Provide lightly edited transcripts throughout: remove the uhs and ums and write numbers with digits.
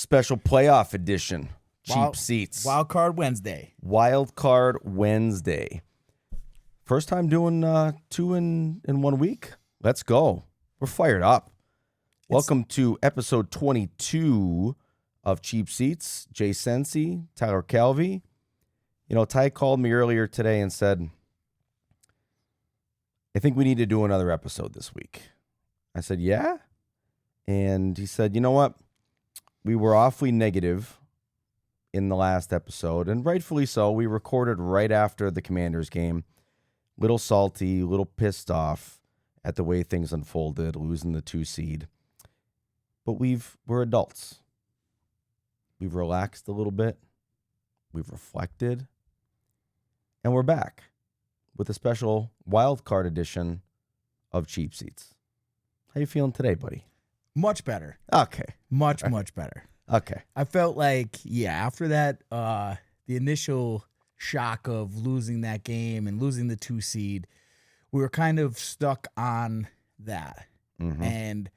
Special playoff edition. Cheap seats. Wildcard Wednesday. Wildcard Wednesday. First time doing 2 in 1 week. Let's go. We're fired up. Welcome to episode 22 of Cheap Seats. Jay Sensi, Tyler Calvey. You know, Ty called me earlier today and said, I think we need to do another episode this week. I said, yeah? And he said, you know what? We were awfully negative in the last episode, and rightfully so. We recorded right after the Commanders game. Little salty, little pissed off at the way things unfolded, losing the 2 seed. But we're adults. We've relaxed a little bit. We've reflected. And we're back with a special wild card edition of Cheap Seats. How you feeling today, buddy? Much better. Okay. Much better. Okay. I felt like, after that, the initial shock of losing that game and losing the 2 seed, we were kind of stuck on that. Mm-hmm. And,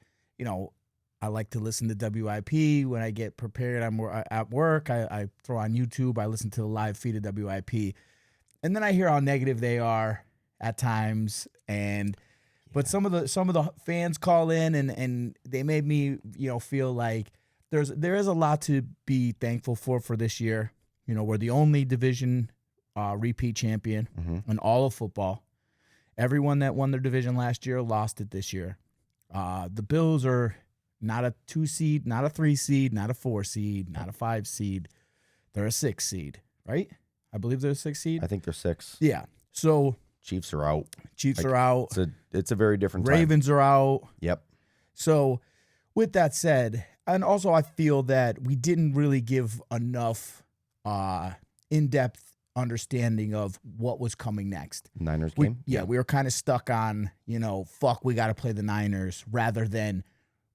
I like to listen to WIP when I get prepared. I'm at work. I throw on YouTube. I listen to the live feed of WIP. And then I hear how negative they are at times. But some of the fans call in and they made me, feel like there is a lot to be thankful for this year. We're the only division repeat champion in all of football. Everyone that won their division last year lost it this year. The Bills are not a 2 seed, not a 3 seed, not a 4 seed, not a 5 seed. They're a 6 seed, right? I believe they're a 6 seed. I think they're 6. Yeah. So Chiefs are out. Chiefs are out. It's a very different time. Ravens are out. Yep. So with that said, and also I feel that we didn't really give enough in-depth understanding of what was coming next. Niners game? We were kind of stuck on, we got to play the Niners rather than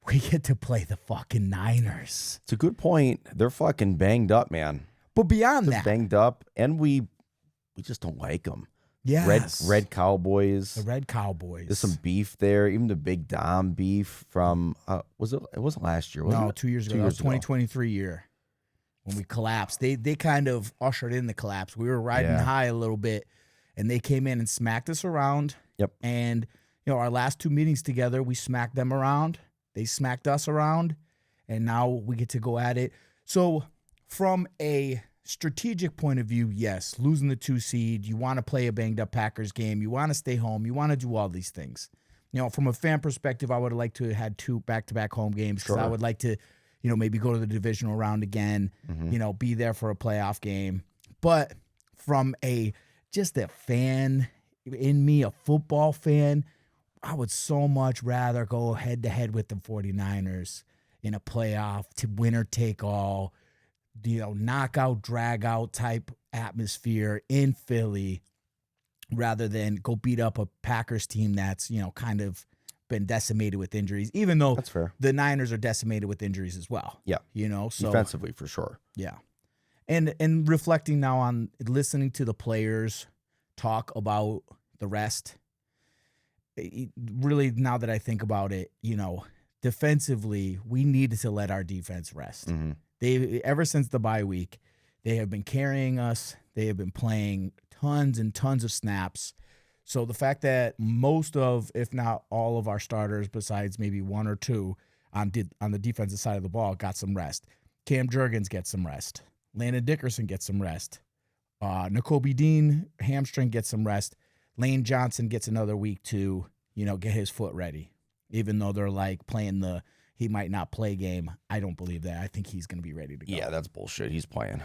we get to play the fucking Niners. It's a good point. They're fucking banged up, man. But beyond They're that. banged up, and we just don't like them. Yes. Red Cowboys. The Red Cowboys. There's some beef there. Even the Big Dom beef from, it wasn't last year, was it? No, 2 years ago. That was 2023 year when we collapsed. They kind of ushered in the collapse. We were riding high a little bit, and they came in and smacked us around. Yep. And, our last 2 meetings together, we smacked them around. They smacked us around, and now we get to go at it. So from a strategic point of view, yes, losing the 2 seed, you want to play a banged-up Packers game. You want to stay home. You want to do all these things. From a fan perspective, I would have liked to have had 2 back-to-back home games because I would like to, maybe go to the divisional round again, be there for a playoff game. But from just a fan in me, a football fan, I would so much rather go head-to-head with the 49ers in a playoff to winner take all, knockout, drag-out type atmosphere in Philly rather than go beat up a Packers team that's, kind of been decimated with injuries, even though that's fair. The Niners are decimated with injuries as well. Yeah. So defensively for sure. Yeah. And reflecting now on listening to the players talk about the rest, really, now that I think about it, defensively, we needed to let our defense rest. They, ever since the bye week, they have been carrying us. They have been playing tons and tons of snaps. So the fact that most of, if not all of our starters, besides maybe 1 or 2 on the defensive side of the ball, got some rest. Cam Jurgens gets some rest. Landon Dickerson gets some rest. Nakobe Dean, hamstring, gets some rest. Lane Johnson gets another week to, get his foot ready. Even though they're like playing he might not play game. I don't believe that. I think he's going to be ready to go. Yeah, that's bullshit. He's playing.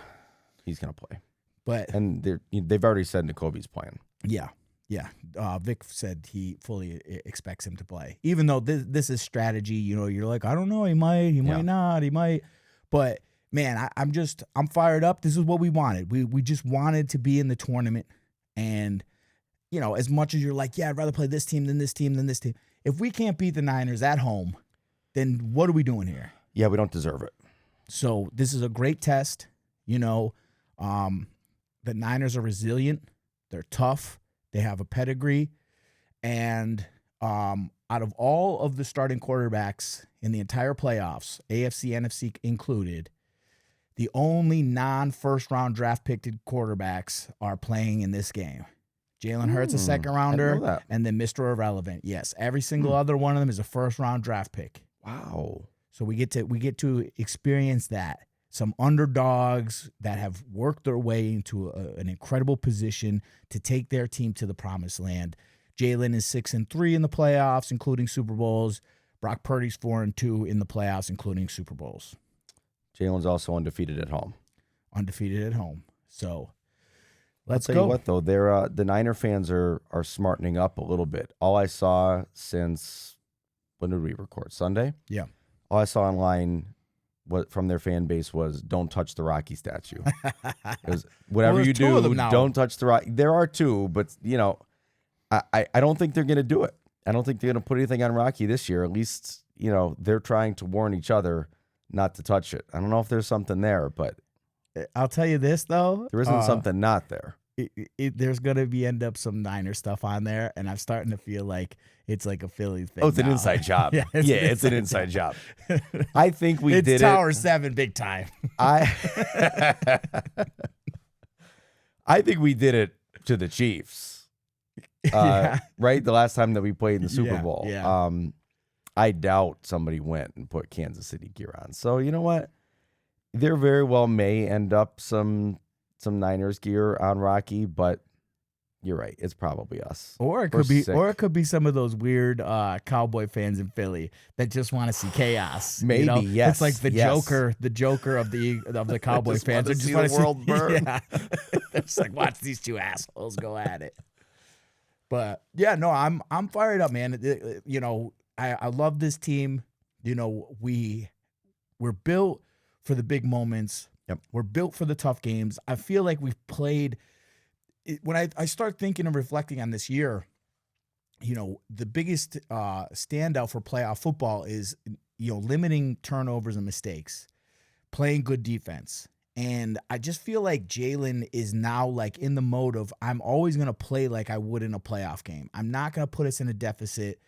He's going to play. And they've already said Nakobe's playing. Yeah. Yeah. Vic said he fully expects him to play. Even though this is strategy, you're like, I don't know, he might not, he might. But man, I'm fired up. This is what we wanted. We just wanted to be in the tournament. And as much as you're like, I'd rather play this team than this team than this team. If we can't beat the Niners at home, then what are we doing here? Yeah, we don't deserve it. So this is a great test. The Niners are resilient. They're tough. They have a pedigree. And out of all of the starting quarterbacks in the entire playoffs, AFC, NFC included, The only non-first round draft picked quarterbacks are playing in this game. Jalen Hurts, a second rounder, and then Mr. Irrelevant. Yes, every single other one of them is a first round draft pick. Wow. So we get to experience that. Some underdogs that have worked their way into an incredible position to take their team to the promised land. Jalen is 6-3 in the playoffs, including Super Bowls. Brock Purdy's 4-2 in the playoffs, including Super Bowls. Jalen's also undefeated at home. So let's go. I'll tell you what, though, the Niner fans are smartening up a little bit. All I saw since, when did we record? Sunday? Yeah. All I saw online from their fan base was, don't touch the Rocky statue. Whatever you do, don't touch the Rocky. There are two, but, I don't think they're going to do it. I don't think they're going to put anything on Rocky this year. At least, they're trying to warn each other not to touch it. I don't know if there's something there, but I'll tell you this, though. There isn't something not there. There's going to end up some Niner stuff on there, and I'm starting to feel like it's like a Philly thing. Oh, it's an inside job. It's an inside job. I think we did it. It's Tower 7 big time. I think we did it to the Chiefs. Right? The last time that we played in the Super Bowl. Yeah. I doubt somebody went and put Kansas City gear on. So you know what? There very well may end up some Niners gear on Rocky, but you're right. It's probably us. Or it could be some of those weird Cowboy fans in Philly that just want to see chaos. Maybe, yes. It's like the Joker of the Cowboy fans. They just want to see the world burn. Yeah. It's like, watch these two assholes go at it. But yeah, no, I'm fired up, man. I love this team. We're built for the big moments. Yep. We're built for the tough games. I feel like we've played. When I start thinking and reflecting on this year, the biggest standout for playoff football is, limiting turnovers and mistakes, playing good defense. And I just feel like Jalen is now like in the mode of, I'm always going to play like I would in a playoff game. I'm not going to put us in a deficit.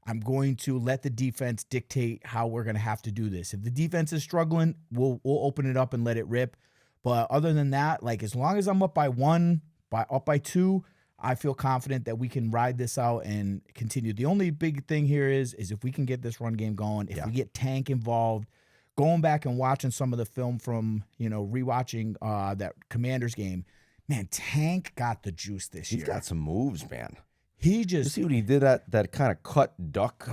I'm going to let the defense dictate how we're going to have to do this. If the defense is struggling, we'll open it up and let it rip. But other than that, like as long as I'm up by 1, up by 2, I feel confident that we can ride this out and continue. The only big thing here is if we can get this run game going, if we get Tank involved, going back and watching some of the film from, rewatching that Commanders game, man, Tank got the juice this year. He's got some moves, man. He just, you see what he did, that kind of cut duck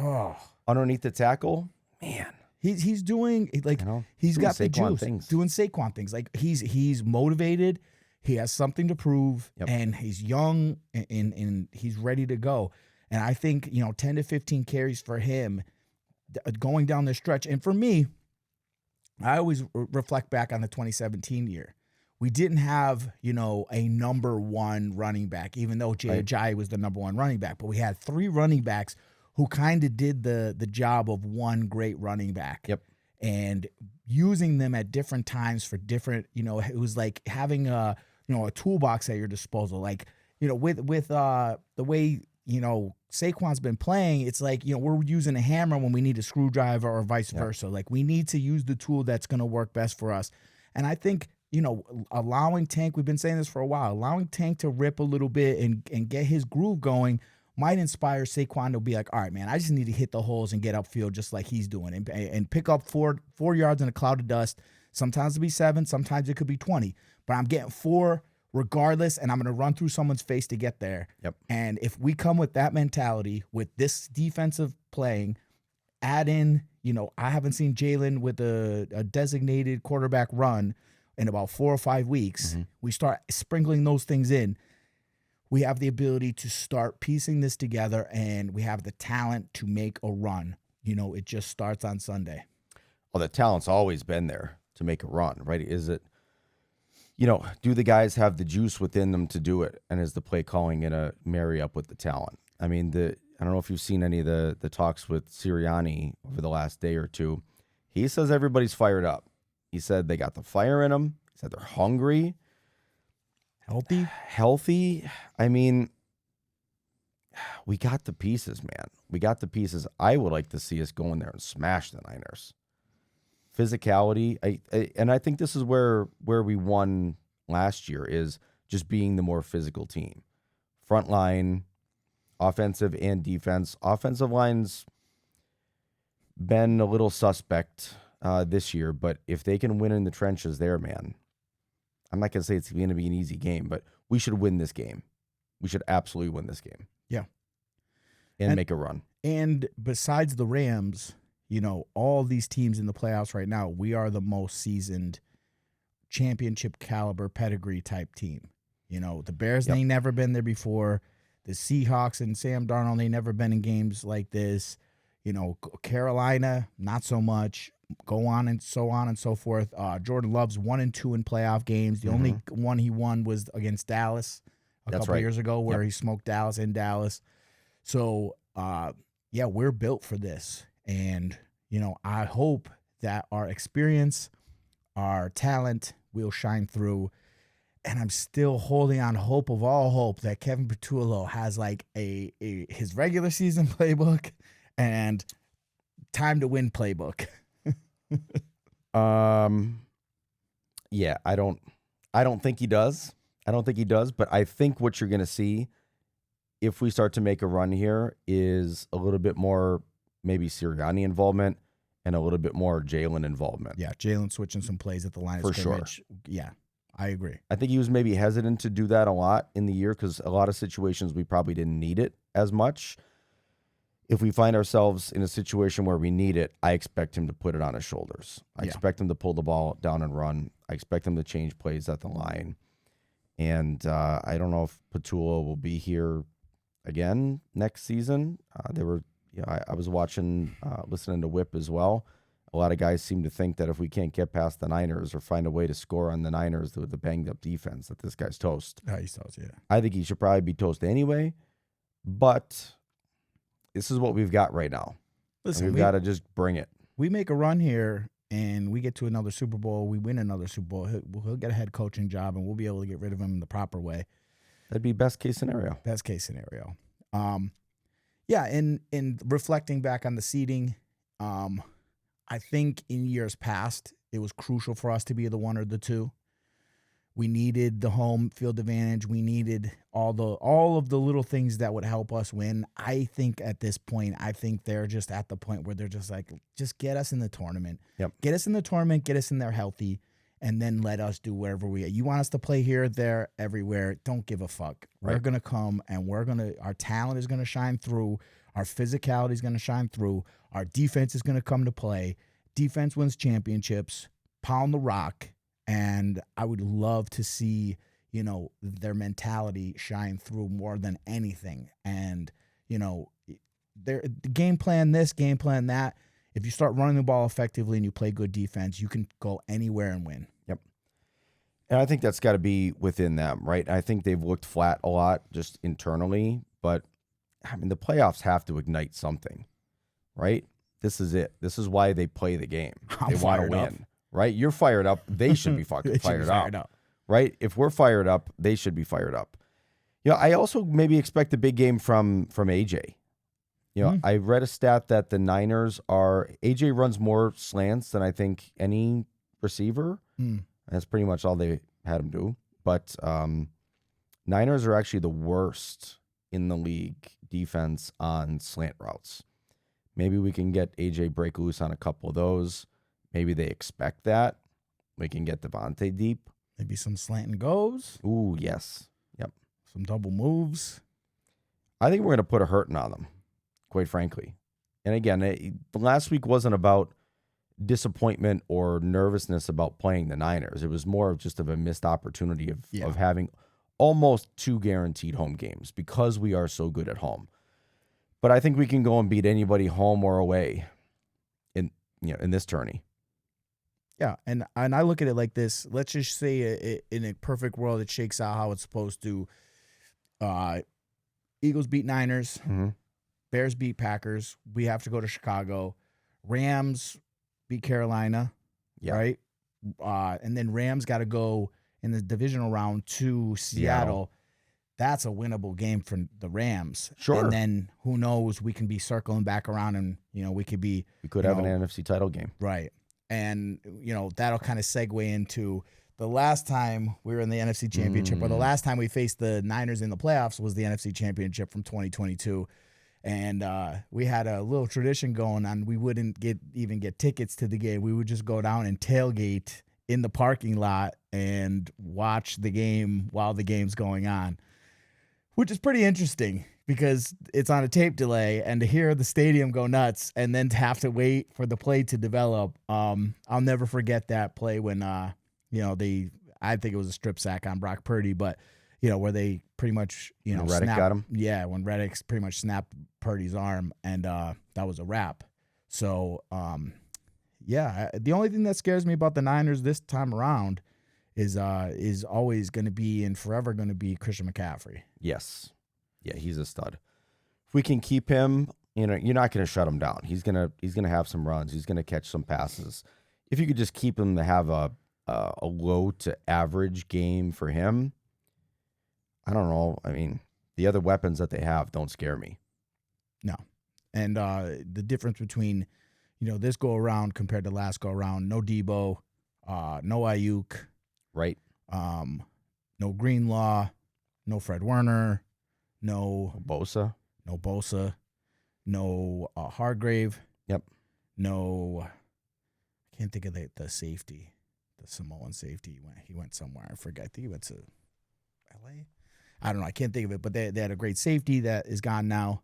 underneath the tackle? Man. He's doing he's got the juice. Doing Saquon things. Like he's motivated. He has something to prove, and he's young and he's ready to go. And I think 10 to 15 carries for him going down the stretch. And for me, I always reflect back on the 2017 year. We didn't have, a number one running back, even though Jay Ajayi was the number one running back. But we had 3 running backs who kind of did the job of one great running back. Yep. And using them at different times for different, it was like having a toolbox at your disposal. Like, with the way, Saquon's been playing, it's like, we're using a hammer when we need a screwdriver or vice versa. Like we need to use the tool that's going to work best for us. And I think, allowing Tank, we've been saying this for a while, allowing Tank to rip a little bit and get his groove going might inspire Saquon to be like, all right, man, I just need to hit the holes and get upfield just like he's doing and pick up four yards in a cloud of dust. Sometimes it'll be 7, sometimes it could be 20, but I'm getting 4 regardless, and I'm going to run through someone's face to get there. Yep. And if we come with that mentality, with this defensive playing, add in, I haven't seen Jalen with a designated quarterback run in about 4 or 5 weeks. Mm-hmm. We start sprinkling those things in. We have the ability to start piecing this together, and we have the talent to make a run. It just starts on Sunday. Well, the talent's always been there to make a run, right? Is it, do the guys have the juice within them to do it? And is the play calling going to marry up with the talent? I mean, I don't know if you've seen any of the talks with Sirianni over the last day or two. He says everybody's fired up. He said they got the fire in them. He said they're hungry. Healthy. I mean, we got the pieces, man. We got the pieces. I would like to see us go in there and smash the Niners. physicality. I think this is where we won last year, is just being the more physical team. Front line, offensive and defense. Offensive line's been a little suspect this year, but if they can win in the trenches there, man, I'm not going to say it's going to be an easy game, but we should win this game. We should absolutely win this game. Yeah. And make a run. And besides the Rams, all these teams in the playoffs right now, we are the most seasoned championship caliber pedigree type team. The Bears, they ain't never been there before. The Seahawks and Sam Darnold, they never been in games like this. Carolina, not so much. Go on and so forth. Jordan Love's 1-2 in playoff games. The only one he won was against Dallas a couple years ago, where he smoked Dallas in Dallas. So, we're built for this. And, I hope that our experience, our talent will shine through. And I'm still holding on hope of all hope that Kevin Petullo has like his regular season playbook and time to win playbook. Yeah, I don't think he does. But I think what you're going to see if we start to make a run here is a little bit more maybe Sirianni involvement and a little bit more Jalen involvement. Yeah, Jalen switching some plays at the line of scrimmage. Sure. Yeah, I agree. I think he was maybe hesitant to do that a lot in the year because a lot of situations we probably didn't need it as much. If we find ourselves in a situation where we need it, I expect him to put it on his shoulders. I expect him to pull the ball down and run. I expect him to change plays at the line. And I don't know if Petullo will be here again next season. I was watching, listening to Whip as well. A lot of guys seem to think that if we can't get past the Niners or find a way to score on the Niners with the banged up defense, that this guy's toast. He's toast, yeah. I think he should probably be toast anyway, but this is what we've got right now. Listen, we've got to just bring it. We make a run here and we get to another Super Bowl. We win another Super Bowl. He'll get a head coaching job and we'll be able to get rid of him in the proper way. That'd be best case scenario. Best case scenario. In reflecting back on the seeding, I think in years past, it was crucial for us to be the 1 or the 2. We needed the home field advantage. We needed all of the little things that would help us win. I think at this point, they're just at the point where they're just like, just get us in the tournament. Yep. Get us in the tournament, get us in there healthy, and then let us do wherever you want us to play here, there, everywhere. Don't give a fuck. Right. We're going to come and our talent is going to shine through. Our physicality is going to shine through. Our defense is going to come to play. Defense wins championships. Pound the rock. And I would love to see, their mentality shine through more than anything. And, the game plan this, game plan that. If you start running the ball effectively and you play good defense, you can go anywhere and win. Yep. And I think that's got to be within them, right? I think they've looked flat a lot just internally, but I mean, the playoffs have to ignite something, right? This is it. This is why they play the game. They want to win, right? You're fired up. They should be fucking fired up, right? If we're fired up, they should be fired up. I also maybe expect a big game from AJ. I read a stat that the Niners AJ runs more slants than I think any receiver. That's pretty much all they had him do. But Niners are actually the worst in the league defense on slant routes. Maybe we can get AJ break loose on a couple of those. Maybe they expect that. We can get Devontae deep. Maybe some slant and goes. Ooh, yes. Yep. Some double moves. I think we're going to put a hurting on them, quite frankly. And again, last week wasn't about disappointment or nervousness about playing the Niners. It was more of just a missed opportunity of having almost 2 guaranteed home games because we are so good at home. But I think we can go and beat anybody home or away in this tourney. Yeah, and I look at it like this. Let's just say in a perfect world, it shakes out how it's supposed to. Eagles beat Niners. Mm-hmm. Bears beat Packers. We have to go to Chicago. Rams beat Carolina, right? And then Rams got to go in the divisional round to Seattle. That's a winnable game for the Rams. Sure. And then who knows? We can be circling back around, and we could have an NFC title game, right? And, that'll kind of segue into the last time we were in the NFC Championship, or the last time we faced the Niners in the playoffs was the NFC Championship from 2022. And we had a little tradition going on. We wouldn't even get tickets to the game. We would just go down and tailgate in the parking lot and watch the game while the game's going on, which is pretty interesting because it's on a tape delay, and to hear the stadium go nuts and then to have to wait for the play to develop. I'll never forget that play when, I think it was a strip sack on Brock Purdy, but, where they pretty much, Reddick got him. Yeah, when Reddick pretty much snapped Purdy's arm, and that was a wrap. So, the only thing that scares me about the Niners this time around is always going to be and forever going to be Christian McCaffrey. Yes. Yeah, he's a stud. If we can keep him, you're not going to shut him down. He's gonna have some runs. He's gonna catch some passes. If you could just keep him to have a low to average game for him, I don't know. I mean, the other weapons that they have don't scare me. No, and the difference between this go around compared to last go around, no Debo, no Ayuk, right? No Greenlaw, no Fred Warner. No Bosa. No Hargrave. Yep. No, I can't think of the safety, the Samoan safety. He went somewhere. I forget. I think he went to L.A. I don't know. I can't think of it. But they had a great safety that is gone now.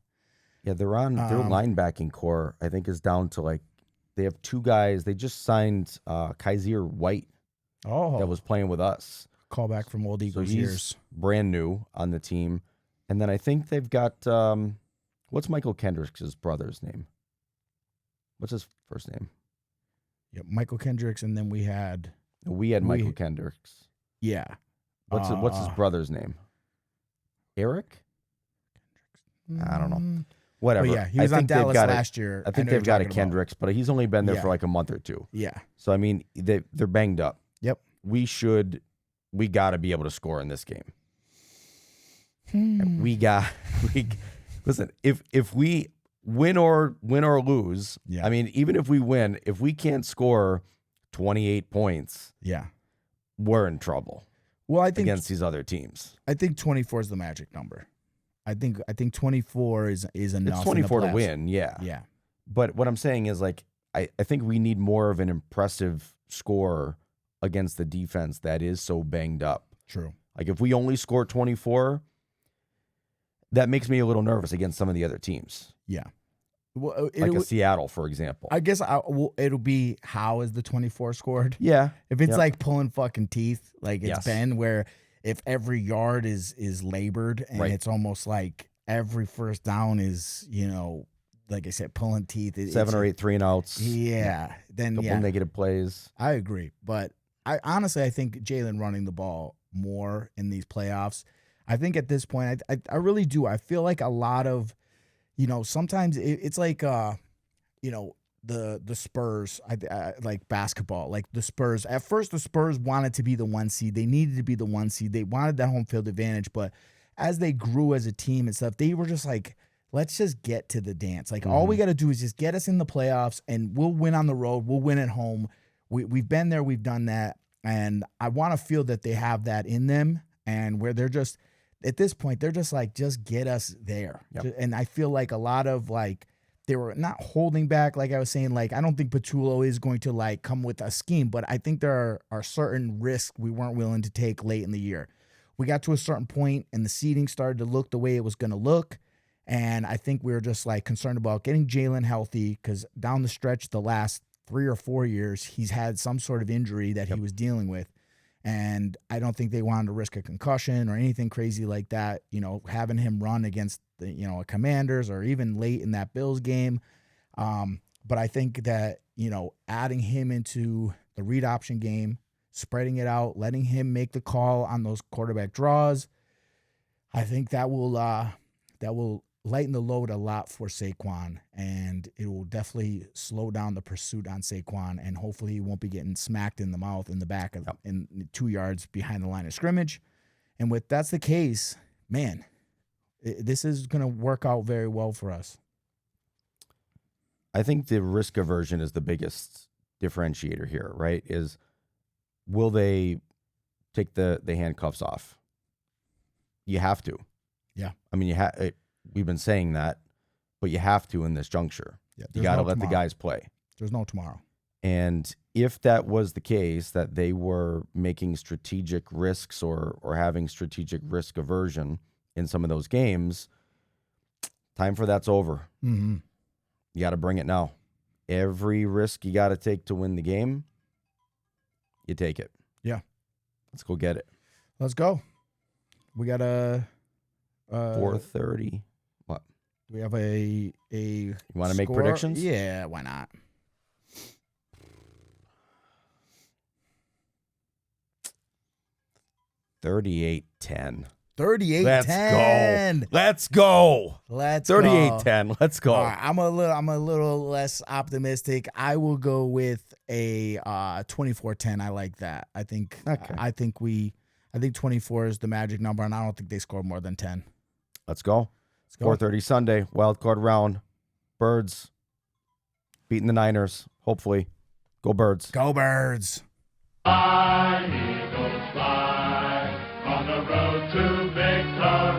Yeah, they're on their linebacking core. I think is down to they have two guys. They just signed Kaiser White. Oh, that was playing with us. Callback from old Eagles years. Brand new on the team. And then I think they've got, what's Michael Kendricks' brother's name? What's his first name? Yeah, Michael Kendricks, and then we had Michael Kendricks. Yeah. What's his brother's name? Eric? I don't know. Whatever. But yeah, he was on Dallas last year. I think they've got a Kendricks, but he's only been there for like a month or two. Yeah. So, I mean, they're banged up. Yep. We got to be able to score in this game. Listen, if we win or lose, I mean, even if we win, if we can't score 28 points, we're in trouble. Well, I think against these other teams. I think 24 is the magic number. I think 24 is enough. It's 24 to win, yeah. Yeah. But what I'm saying is I think we need more of an impressive score against the defense that is so banged up. True. Like if we only score 24, that makes me a little nervous against some of the other teams. Yeah. Well, like a Seattle, for example. I guess it'll be how is the 24 scored? Yeah. If it's like pulling fucking teeth, like it's been where if every yard is labored and it's almost like every first down is, like I said, pulling teeth. 7 or 8 3-and-outs. Yeah. Then couple negative plays. I agree. But I think Jalen running the ball more in these playoffs. I think at this point, I really do. I feel like a lot of, sometimes it's like, the Spurs, I like basketball, like the Spurs. At first, the Spurs wanted to be the 1 seed. They needed to be the 1 seed. They wanted that home field advantage. But as they grew as a team and stuff, they were just like, let's just get to the dance. Like all we got to do is just get us in the playoffs and we'll win on the road. We'll win at home. We've been there. We've done that. And I want to feel that they have that in them and where they're just, at this point, they're just like, just get us there. Yep. And I feel like a lot of they were not holding back. Like I was saying, I don't think Patullo is going to come with a scheme, but I think there are certain risks we weren't willing to take late in the year. We got to a certain point and the seeding started to look the way it was going to look. And I think we were just concerned about getting Jalen healthy because down the stretch, the last 3 or 4 years, he's had some sort of injury that he was dealing with. And I don't think they wanted to risk a concussion or anything crazy like that, having him run against the, a Commanders or even late in that Bills game. But I think that, adding him into the read option game, spreading it out, letting him make the call on those quarterback draws, I think that will lighten the load a lot for Saquon, and it will definitely slow down the pursuit on Saquon, and hopefully he won't be getting smacked in the mouth in the back of in 2 yards behind the line of scrimmage. And if that's the case, man, this is going to work out very well for us. I think the risk aversion is the biggest differentiator here, right? Is will they take the handcuffs off? You have to. Yeah. I mean, we've been saying that, but you have to in this juncture. Yeah, You got to no let the tomorrow. guys play. There's no tomorrow. And if that was the case, that they were making strategic risks or having strategic risk aversion in some of those games, time for that's over. Mm-hmm. You got to bring it now. Every risk you got to take to win the game, you take it. Yeah. Let's go get it. Let's go. We got a 4:30. What? Do we have a You want to make score? predictions? Yeah, why not? 38-10. 38-10. Let's go. Let's 38-10. Let's go. All right, I'm a little less optimistic. I will go with a 24-10. I like that. I think Okay. I think 24 is the magic number, and I don't think they score more than 10. Let's go. Let's go. 4:30 Sunday, wildcard round. Birds beating the Niners, hopefully. Go Birds. Go Birds. Fly, Eagles, fly on the road to victory.